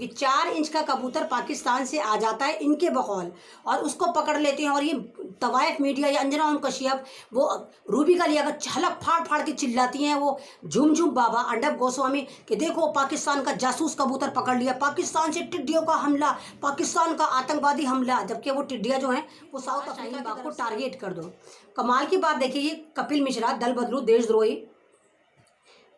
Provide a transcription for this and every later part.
क्योंकि 4 इंच का कबूतर पाकिस्तान से आ जाता है इनके बकौल और उसको पकड़ लेते हैं। और ये तवाइफ मीडिया या अंजना उम कश्यप वो रूबी का लिया छलक फाड़ फाड़ के चिल्लाती हैं, वो झुम झुम बाबा अर्नब गोस्वामी कि देखो पाकिस्तान का जासूस कबूतर पकड़ लिया, पाकिस्तान से टिड्डियों का हमला, पाकिस्तान का आतंकवादी हमला, जबकि वो टिड्डियाँ जो हैं वो साउथ अफ्रीका की तरफ को टारगेट कर दो। कमाल की बात देखिए, ये कपिल मिश्रा दल बदलू देशद्रोही,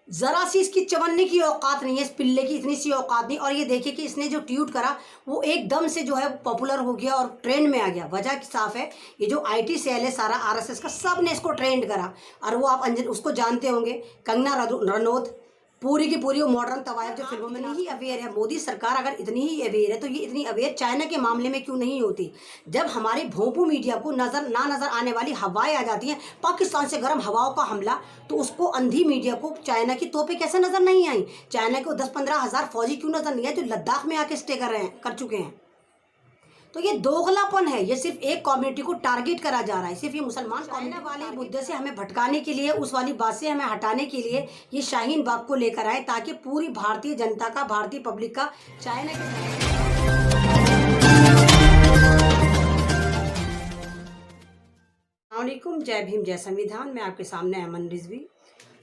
जरा सी इसकी चवन्ने की औकात नहीं है, इस पिल्ले की इतनी सी औकात नहीं। और ये देखिए कि इसने जो ट्वीट करा वो एकदम से जो है पॉपुलर हो गया और ट्रेंड में आ गया। वजह साफ है, ये जो आईटी सेल है सारा आरएसएस का, सब ने इसको ट्रेंड करा। और वो आप उसको जानते होंगे, कंगना रनौत, पूरी की पूरी वो मॉडर्न तवायफ जो फिल्मों में नहीं अवेयर है। मोदी सरकार अगर इतनी ही अवेयर है तो ये इतनी अवेयर चाइना के मामले में क्यों नहीं होती? जब हमारी भोंपू मीडिया को नजर आने वाली हवाएं आ जाती हैं, पाकिस्तान से गर्म हवाओं का हमला, तो उसको अंधी मीडिया को चाइना की तोपें कैसे नजर नहीं आई? चाइना को 10-15 हज़ार फौजी क्यों नजर नहीं आए जो लद्दाख में आके स्टे कर चुके हैं? तो ये दोगलापन है, ये सिर्फ एक कम्युनिटी को टारगेट करा जा रहा है, सिर्फ ये मुसलमान कम्युनिटी वाले मुद्दे से हमें भटकाने के लिए, उस वाली बात से हमें हटाने के लिए ये शाहीन बाग को लेकर आए, ताकि पूरी भारतीय जनता का, भारतीय पब्लिक का चाइना के अस्सलामुअलैकुम, जय भीम, जय संविधान। मैं आपके सामने अमन रिजवी।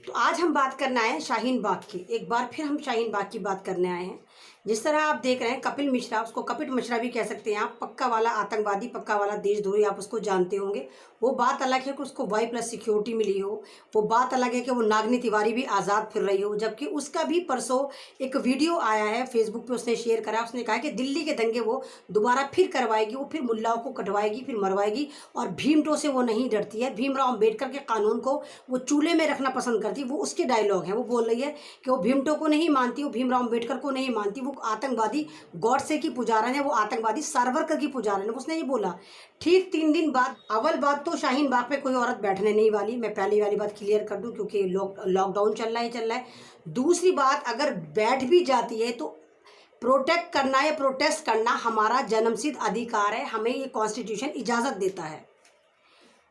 तो आज हम बात करना है शाहीन बाग की। एक बार फिर हम शाहीन बाग की बात करने आए हैं। जिस तरह आप देख रहे हैं कपिल मिश्रा, उसको कपिल मिश्रा भी कह सकते हैं आप, पक्का वाला आतंकवादी, पक्का वाला देशद्रोही, आप उसको जानते होंगे। वो बात अलग है कि उसको Y+ सिक्योरिटी मिली हो, वो बात अलग है कि वो नागनी तिवारी भी आज़ाद फिर रही हो, जबकि उसका भी परसों एक वीडियो आया है फेसबुक पे, उसने शेयर करा। उसने कहा कि दिल्ली के दंगे वो दोबारा फिर करवाएगी, वो फिर मुल्लाओं को कटवाएगी, फिर मरवाएगी, और भीमटो से वो नहीं डरती है। भीमराव अम्बेडकर के कानून को वो चूल्हे में रखना पसंद करती है। वो उसके डायलॉग हैं, वो बोल रही है कि वो भीमटो को नहीं मानती, वो भीमराव अम्बेडकर को नहीं मानती, वो आतंकवादी गॉडसे की पुजारन है, वो आतंकवादी सावरकर की पुजारन है। उसने ये बोला। ठीक 3 दिन बाद, अव्वल बात तो शाहीन बाग पे कोई औरत बैठने नहीं वाली, मैं पहली वाली बात क्लियर कर दूं, क्योंकि लॉकडाउन चल रहा है। दूसरी बात, अगर बैठ भी जाती है तो प्रोटेक्ट करना या प्रोटेस्ट करना हमारा जन्मसिद्ध अधिकार है, हमें ये कॉन्स्टिट्यूशन इजाज़त देता है।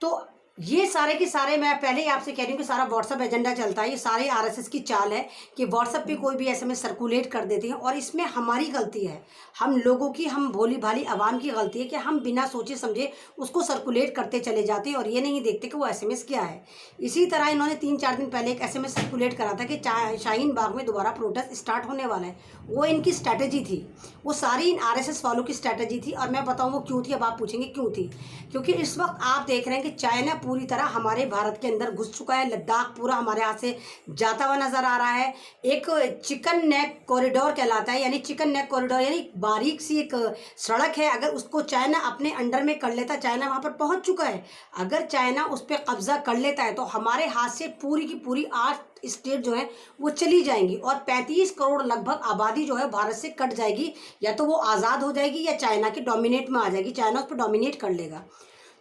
तो ये सारे के सारे, मैं पहले ही आपसे कह रही हूँ कि सारा व्हाट्सअप एजेंडा चलता है, ये सारे आरएसएस की चाल है कि व्हाट्सअप पे कोई भी एसएमएस सर्कुलेट कर देते हैं, और इसमें हमारी गलती है, हम लोगों की, हम भोली भाली आवाम की गलती है कि हम बिना सोचे समझे उसको सर्कुलेट करते चले जाते हैं और ये नहीं देखते कि वो एसएमएस क्या है। इसी तरह इन्होंने 3-4 दिन पहले एक एसएमएस सर्कुलेट करा था कि शाहीन बाग में दोबारा प्रोटेस्ट स्टार्ट होने वाला है। वो इनकी स्ट्रैटेजी थी, वो सारी इन आरएसएस वालों की स्ट्रैटेजी थी। और मैं बताऊँ वो क्यों थी, अब आप पूछेंगे क्यों थी। क्योंकि इस वक्त आप देख रहे हैं कि चाइना पूरी तरह हमारे भारत के अंदर घुस चुका है, लद्दाख पूरा हमारे हाथ से जाता हुआ नजर आ रहा है। एक चिकन नेक कॉरिडोर कहलाता है, यानी चिकन नेक कॉरिडोर यानी बारीक सी एक सड़क है, अगर उसको चाइना अपने अंडर में कर लेता, चाइना वहाँ पर पहुँच चुका है, अगर चाइना उस पर कब्जा कर लेता है तो हमारे हाथ से पूरी की पूरी 8 स्टेट जो है वो चली जाएंगी, और 35 करोड़ लगभग आबादी जो है भारत से कट जाएगी, या तो वो आज़ाद हो जाएगी या चाइना के डोमिनेट में आ जाएगी, चाइना उस पर डोमिनेट कर लेगा।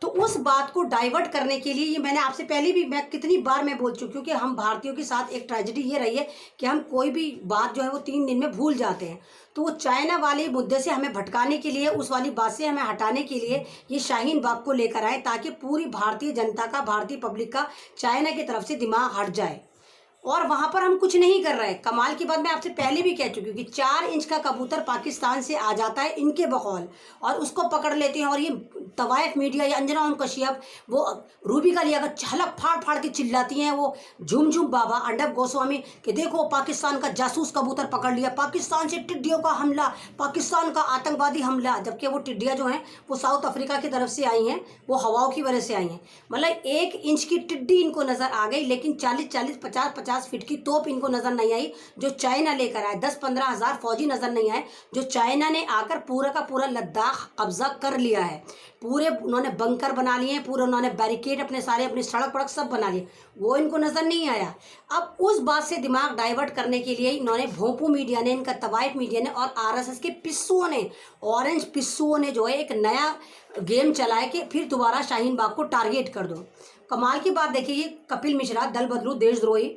तो उस बात को डाइवर्ट करने के लिए, ये मैंने आपसे पहले भी, मैं कितनी बार मैं बोल चुकी हूँ कि हम भारतीयों के साथ एक ट्रेजेडी ये रही है कि हम कोई भी बात जो है वो 3 दिन में भूल जाते हैं। तो वो चाइना वाले मुद्दे से हमें भटकाने के लिए, उस वाली बात से हमें हटाने के लिए ये शाहीन बाग को लेकर आए, ताकि पूरी भारतीय जनता का, भारतीय पब्लिक का चाइना की तरफ से दिमाग हट जाए। और वहाँ पर हम कुछ नहीं कर रहे। कमाल की बात मैं आपसे पहले भी कह चुकी हूँ कि 4 इंच का कबूतर पाकिस्तान से आ जाता है इनके बकौल और उसको पकड़ लेते हैं। और ये तवाइफ मीडिया या अंजना उम कश्यप वो रूबी का लिया छलक फाड़ फाड़ के चिल्लाती हैं, वो झुम झुम बाबा अर्नब गोस्वामी कि देखो पाकिस्तान का जासूस कबूतर पकड़ लिया, पाकिस्तान से टिड्डियों का हमला, पाकिस्तान का आतंकवादी हमला, जबकि वो टिड्डियाँ जो हैं वो साउथ अफ्रीका की तरफ से आई हैं, वो हवाओं की वजह से आई हैं। मतलब 1 इंच की टिड्डी इनको नज़र आ गई, लेकिन 40-40, 50-50 फीट की तोप इनको नजर नहीं आई जो चाइना लेकर आए। 10-15 हज़ार फौजी नजर नहीं आए जो चाइना ने आकर पूरा का पूरा लद्दाख कब्जा कर लिया है। पूरे उन्होंने बंकर बना लिए हैं, पूरे उन्होंने बैरिकेड अपने सारे, अपनी सड़क वड़क सब बना लिए, वो इनको नजर नहीं आया। अब उस बात से दिमाग डाइवर्ट करने के लिए इन्होंने, भोंपू मीडिया ने, इनका तवाइफ मीडिया ने और आरएसएस के पिस्सुओं ने, ऑरेंज पिस्सुओं ने जो है एक नया गेम चलाया कि फिर दोबारा शाहीन बाग को टारगेट कर दो। कमाल की बात देखिए, ये कपिल मिश्रा दल बदलू देशद्रोही,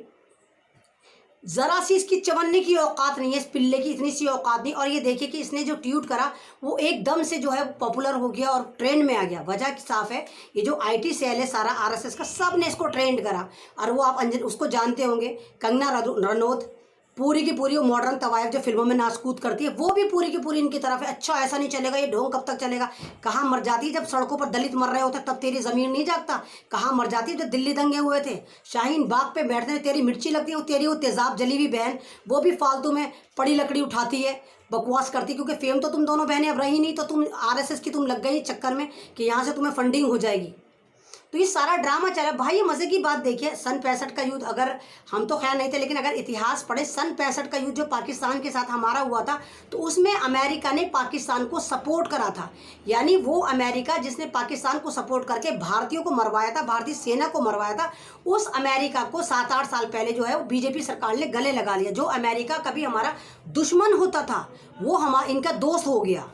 जरा सी इसकी चवन्ने की औकात नहीं है, इस पिल्ले की इतनी सी औकात नहीं। और ये देखिए कि इसने जो ट्वीट करा वो एकदम से जो है पॉपुलर हो गया और ट्रेंड में आ गया। वजह साफ है, ये जो आईटी सेल है सारा आरएसएस का, सब ने इसको ट्रेंड करा। और वो आप उसको जानते होंगे, कंगना रनौत, पूरी की पूरी वो मॉडर्न तवायफ जो फिल्मों में नाच कूद करती है वो भी पूरी की पूरी इनकी तरफ है। अच्छा ऐसा नहीं चलेगा, ये ढोंग कब तक चलेगा। कहाँ मर जाती है जब सड़कों पर दलित मर रहे होते तब तेरी ज़मीन नहीं जागता। कहाँ मर जाती है जब दिल्ली दंगे हुए थे, शाहीन बाग पे बैठते हैं, तेरी मिर्ची लगती है, तेरी वो तेज़ाब जली हुई बहन वो भी फालतू में पड़ी लकड़ी उठाती है, बकवास करती। क्योंकि फेम तो तुम दोनों बहनें अब रही नहीं, तो तुम आरएसएस की तुम लग गई चक्कर में कि यहाँ से तुम्हें फंडिंग हो जाएगी। तो ये सारा ड्रामा चला भाई। ये मज़े की बात देखिए, सन 65 का युद्ध, अगर हम तो खैर नहीं थे लेकिन अगर इतिहास पढ़े, सन 65 का युद्ध जो पाकिस्तान के साथ हमारा हुआ था, तो उसमें अमेरिका ने पाकिस्तान को सपोर्ट करा था। यानी वो अमेरिका जिसने पाकिस्तान को सपोर्ट करके भारतीयों को मरवाया था, भारतीय सेना को मरवाया था, उस अमेरिका को 7-8 साल पहले जो है वो बीजेपी सरकार ने गले लगा लिया। जो अमेरिका कभी हमारा दुश्मन होता था वो इनका दोस्त हो गया,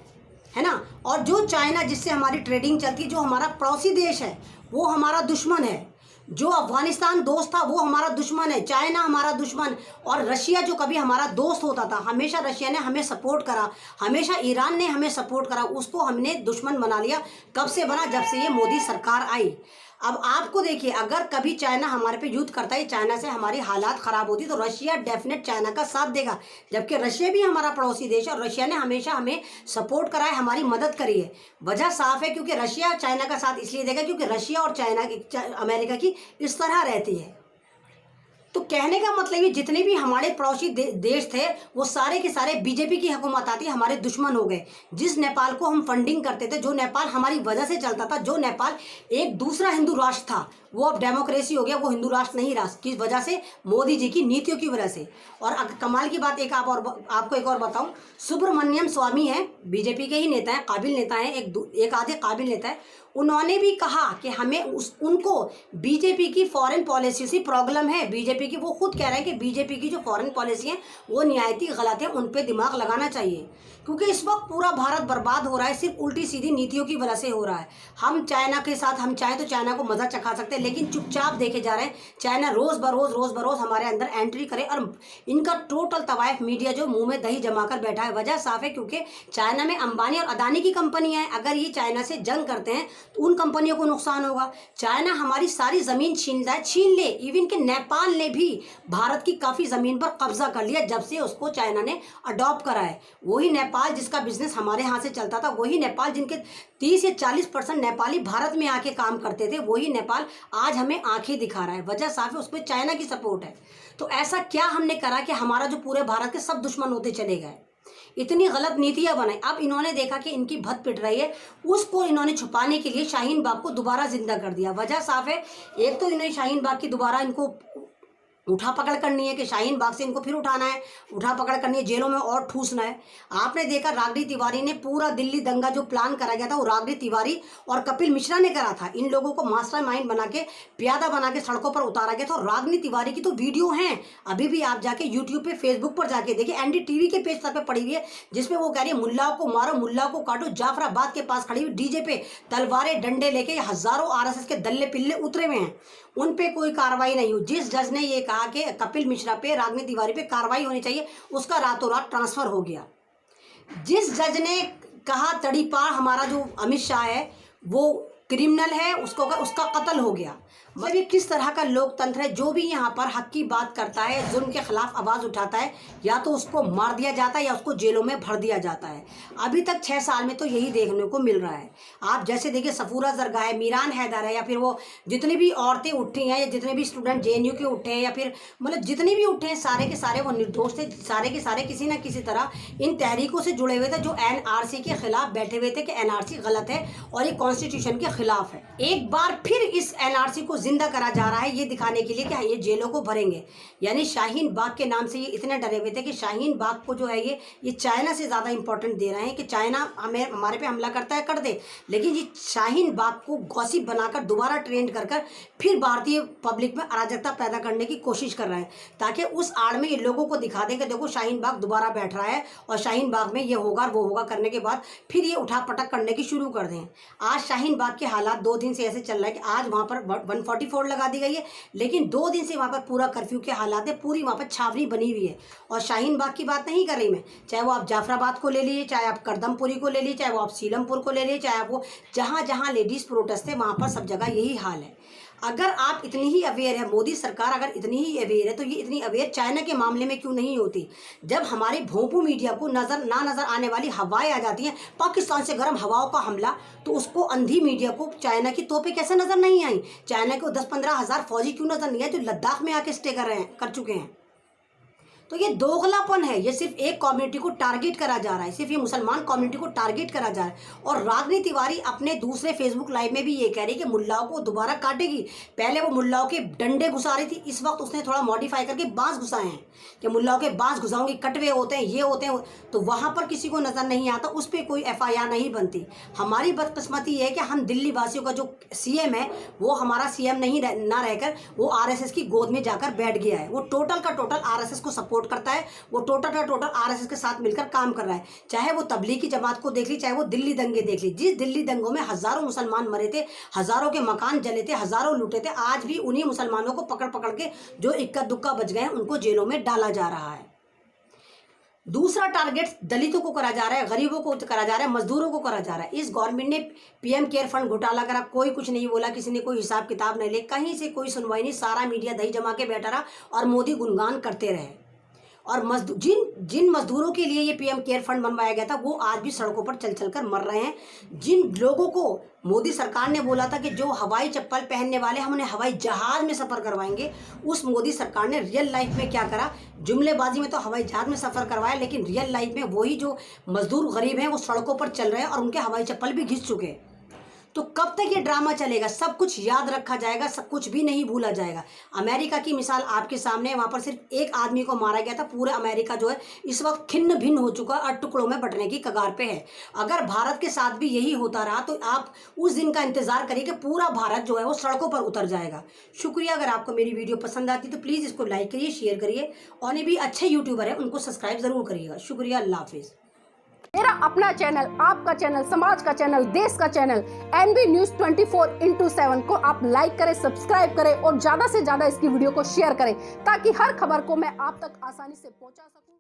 है ना। और जो चाइना जिससे हमारी ट्रेडिंग चलती, जो हमारा पड़ोसी देश है वो हमारा दुश्मन है। जो अफगानिस्तान दोस्त था वो हमारा दुश्मन है, चाइना हमारा दुश्मन। और रशिया जो कभी हमारा दोस्त होता था, हमेशा रशिया ने हमें सपोर्ट करा, हमेशा ईरान ने हमें सपोर्ट करा, उसको हमने दुश्मन बना लिया। कब से बना? जब से ये मोदी सरकार आई। अब आपको देखिए, अगर कभी चाइना हमारे पे युद्ध करता है, चाइना से हमारी हालात ख़राब होती, तो रशिया डेफिनेट चाइना का साथ देगा। जबकि रशिया भी हमारा पड़ोसी देश है और रशिया ने हमेशा हमें सपोर्ट करा है, हमारी मदद करी है। वजह साफ है, क्योंकि रशिया चाइना का साथ इसलिए देगा क्योंकि रशिया और चाइना अमेरिका की इस तरह रहती है। तो कहने का मतलब ये जितने भी हमारे पड़ोसी देश थे वो सारे के सारे बीजेपी की हुकूमत आती हमारे दुश्मन हो गए। जिस नेपाल को हम फंडिंग करते थे, जो नेपाल हमारी वजह से चलता था, जो नेपाल एक दूसरा हिंदू राष्ट्र था, वो अब डेमोक्रेसी हो गया, वो हिंदू राष्ट्र नहीं रहा। किस वजह से? मोदी जी की नीतियों की वजह से। और कमाल की बात आपको एक और बताऊं, सुब्रमण्यम स्वामी हैं, बीजेपी के ही नेता हैं, काबिल नेता हैं, एक आधे काबिल नेता है। उन्होंने भी कहा कि हमें उनको बीजेपी की फॉरेन पॉलिसी से प्रॉब्लम है। बीजेपी की, वो खुद कह रहे हैं कि बीजेपी की जो फॉरेन पॉलिसी है वो निहायती गलत है, उन पे दिमाग लगाना चाहिए। क्योंकि इस वक्त पूरा भारत बर्बाद हो रहा है, सिर्फ उल्टी सीधी नीतियों की वजह से हो रहा है। हम चाइना के साथ, हम चाहें तो चाइना को मज़ा चखा सकते हैं, लेकिन चुपचाप देखे जा रहे हैं चाइना रोज़ बरोज़ हमारे अंदर एंट्री करे। और इनका टोटल तवायफ मीडिया जो मुंह में दही जमा कर बैठा है। वजह साफ है, क्योंकि चाइना में अंबानी और अदानी की कंपनियां हैं। अगर ये चाइना से जंग करते हैं तो उन कंपनियों को नुकसान होगा। चाइना हमारी सारी ज़मीन छीन ले। इवन कि नेपाल ने भी भारत की काफ़ी ज़मीन पर कब्जा कर लिया जब से उसको चाइना ने अडॉप्ट करा है। वही नेपाल जिसका बिजनेस हमारे यहाँ से चलता था, वही नेपाल जिनके 30 या 40% नेपाली भारत में आके काम करते थे, वही नेपाल आज हमें आंखें दिखा रहा है। वजह साफ है, उसमें चाइना की सपोर्ट है। तो ऐसा क्या हमने करा कि हमारा जो पूरे भारत के सब दुश्मन होते चले गए? इतनी गलत नीतियां बनाई। अब इन्होंने देखा कि इनकी भत पिट रही है, उसको इन्होंने छुपाने के लिए शाहीन बाग को दोबारा जिंदा कर दिया। वजह साफ है, एक तो इन्होंने शाहीन बाग की दोबारा इनको उठा पकड़ करनी है कि शाहीन बाग से इनको फिर उठाना है, उठा पकड़ करनी है, जेलों में और ठूसना है। आपने देखा रागनी तिवारी ने पूरा दिल्ली दंगा जो प्लान करा गया था वो रागनी तिवारी और कपिल मिश्रा ने करा था। इन लोगों को मास्टरमाइंड बना के, प्यादा बना के सड़कों पर उतारा गया था। और रागनी तिवारी की तो वीडियो हैं, अभी भी आप जाके यूट्यूब पे, फेसबुक पर जाके देखिए, एनडीटीवी के पेज पर पड़ी हुई है, जिसमें वो कह रही है मुल्लाओं को मारो, मुल्लाओं को काटो। जाफराबाद के पास खड़ी हुई डीजे पे तलवारें डंडे लेके हजारों आरएसएस के दल्ले पिल्ले उतरे हुए हैं, उन पे कोई कार्रवाई नहीं हुई। जिस जज ने ये कहा कि कपिल मिश्रा पे, रागनी तिवारी पे कार्रवाई होनी चाहिए, उसका रातों रात ट्रांसफर हो गया। जिस जज ने कहा तड़ीपार हमारा जो अमित शाह है वो क्रिमिनल है, उसका कत्ल हो गया। मतलब ये किस तरह का लोकतंत्र है? जो भी यहाँ पर हक की बात करता है, जुल्म के खिलाफ आवाज़ उठाता है, या तो उसको मार दिया जाता है या उसको जेलों में भर दिया जाता है। अभी तक 6 साल में तो यही देखने को मिल रहा है। आप जैसे देखिए, सफूरा जरगा है, मीरान हैदर है, या फिर वो जितनी भी औरतें उठी हैं, या जितने भी स्टूडेंट जेएनयू के उठे हैं, या फिर मतलब जितने भी उठे हैं, सारे के सारे वो निर्दोष थे। सारे के सारे किसी न किसी तरह इन तहरीकों से जुड़े हुए थे, जो एनआरसी के खिलाफ बैठे हुए थे कि एनआरसी गलत है और ये कॉन्स्टिट्यूशन के खिलाफ है। एक बार फिर इस एनआरसी को जिंदा करा जा रहा है, ये दिखाने के लिए कि ये जेलों को भरेंगे। यानी शाहीन बाग के नाम से ये इतने डरे हुए थे कि शाहीन बाग को जो है ये चाइना से ज़्यादा इंपॉर्टेंट दे रहे हैं कि चाइना हमारे पे हमला करता है, कर दे, लेकिन ये शाहीन बाग को गॉसिप बनाकर दोबारा ट्रेंड कर फिर भारतीय पब्लिक में अराजकता पैदा करने की कोशिश कर रहे हैं, ताकि उस आड़ में ये लोगों को दिखा दें कि देखो शाहीन बाग दोबारा बैठ रहा है और शाहीन बाग में ये होगा वो होगा, करने के बाद फिर ये उठा पटक करने की शुरू कर दें। आज शाहीन बाग के हालात 2 दिन से ऐसे चल रहा है कि आज वहाँ पर 144 लगा दी गई है, लेकिन 2 दिन से वहाँ पर पूरा कर्फ्यू के हालात है, पूरी वहाँ पर छावनी बनी हुई है। और शाहीन बाग की बात नहीं कर रही मैं, चाहे वो आप जाफराबाद को ले लीजिए, चाहे आप करदमपुरी को ले लीजिए, चाहे वो आप सीलमपुर को ले लीजिए, चाहे आप वो जहाँ जहाँ लेडीज़ प्रोटेस्ट थे वहाँ पर सब जगह यही हाल है। अगर आप इतनी ही अवेयर है, मोदी सरकार अगर इतनी ही अवेयर है, तो ये इतनी अवेयर चाइना के मामले में क्यों नहीं होती? जब हमारे भोंपू मीडिया को नजर आने वाली हवाएं आ जाती हैं, पाकिस्तान से गर्म हवाओं का हमला, तो उसको अंधी मीडिया को चाइना की तोपें कैसे नजर नहीं आई? चाइना को 10-15 हज़ार फौजी क्यों नजर नहीं आए जो लद्दाख में आके स्टे कर चुके हैं? तो ये दोगलापन है। ये सिर्फ एक कम्युनिटी को टारगेट करा जा रहा है, सिर्फ ये मुसलमान कम्युनिटी को टारगेट करा जा रहा है। और रागनी तिवारी अपने दूसरे फेसबुक लाइव में भी ये कह रही है कि मुल्लाओं को दोबारा काटेगी। पहले वो मुल्लाओं के डंडे घुसा रही थी, इस वक्त उसने थोड़ा मॉडिफाई करके बांस घुसाए हैं कि मुल्लाओं के बांस घुसाऊंगी, कटवे होते हैं, ये होते हैं। तो वहाँ पर किसी को नज़र नहीं आता, उस पर कोई FIR नहीं बनती। हमारी बदकिस्मती ये है कि हम दिल्ली वासियों का जो CM है वो हमारा CM नहीं ना रहकर वो RSS की गोद में जाकर बैठ गया है। वो टोटल का टोटल RSS को सपोर्ट करता है, वो टोटल का टोटल RSS के साथ मिलकर काम कर रहा है। चाहे वो तबलीगी जमात को देख ली, चाहे वो दिल्ली दंगे देख ली। जिस दिल्ली दंगों में हजारों मुसलमान मरे थे, हजारों के मकान जले थे, हजारों लूटे थे, आज भी उन्हीं मुसलमानों को पकड़ पकड़ के जो इक्का दुक्का बच गए हैं उनको जेलों में डाला जा रहा है। दूसरा टारगेट दलितों को करा जा रहा है, गरीबों को करा जा रहा है, मजदूरों को करा जा रहा है। इस गवर्नमेंट ने PM केयर फंड घोटाला करा, कोई कुछ नहीं बोला, किसी ने कोई हिसाब किताब नहीं ले, कहीं से कोई सुनवाई नहीं। सारा मीडिया दही जमा के बैठा रहा और मोदी गुणगान करते रहे। और जिन मजदूरों के लिए ये PM केयर फंड बनवाया गया था वो आज भी सड़कों पर चल कर मर रहे हैं। जिन लोगों को मोदी सरकार ने बोला था कि जो हवाई चप्पल पहनने वाले हम उन्हें हवाई जहाज में सफ़र करवाएंगे, उस मोदी सरकार ने रियल लाइफ में क्या करा? जुमलेबाजी में तो हवाई जहाज में सफ़र करवाया, लेकिन रियल लाइफ में वही जो मजदूर गरीब हैं वो सड़कों पर चल रहे हैं और उनके हवाई चप्पल भी घिस चुके हैं। तो कब तक ये ड्रामा चलेगा? सब कुछ याद रखा जाएगा, सब कुछ भी नहीं भूला जाएगा। अमेरिका की मिसाल आपके सामने है, वहाँ पर सिर्फ एक आदमी को मारा गया था, पूरा अमेरिका जो है इस वक्त खिन्न भिन्न हो चुका है और टुकड़ों में बंटने की कगार पे है। अगर भारत के साथ भी यही होता रहा तो आप उस दिन का इंतजार करिए कि पूरा भारत जो है वो सड़कों पर उतर जाएगा। शुक्रिया। अगर आपको मेरी वीडियो पसंद आती तो प्लीज़ इसको लाइक करिए, शेयर करिए, और ये भी अच्छे यूट्यूबर है उनको सब्सक्राइब ज़रूर करिएगा। शुक्रिया, अल्लाह हाफिज़। मेरा अपना चैनल, आपका चैनल, समाज का चैनल, देश का चैनल NV News 24/7 को आप लाइक करें, सब्सक्राइब करें और ज्यादा से ज्यादा इसकी वीडियो को शेयर करें ताकि हर खबर को मैं आप तक आसानी से पहुंचा सकूं।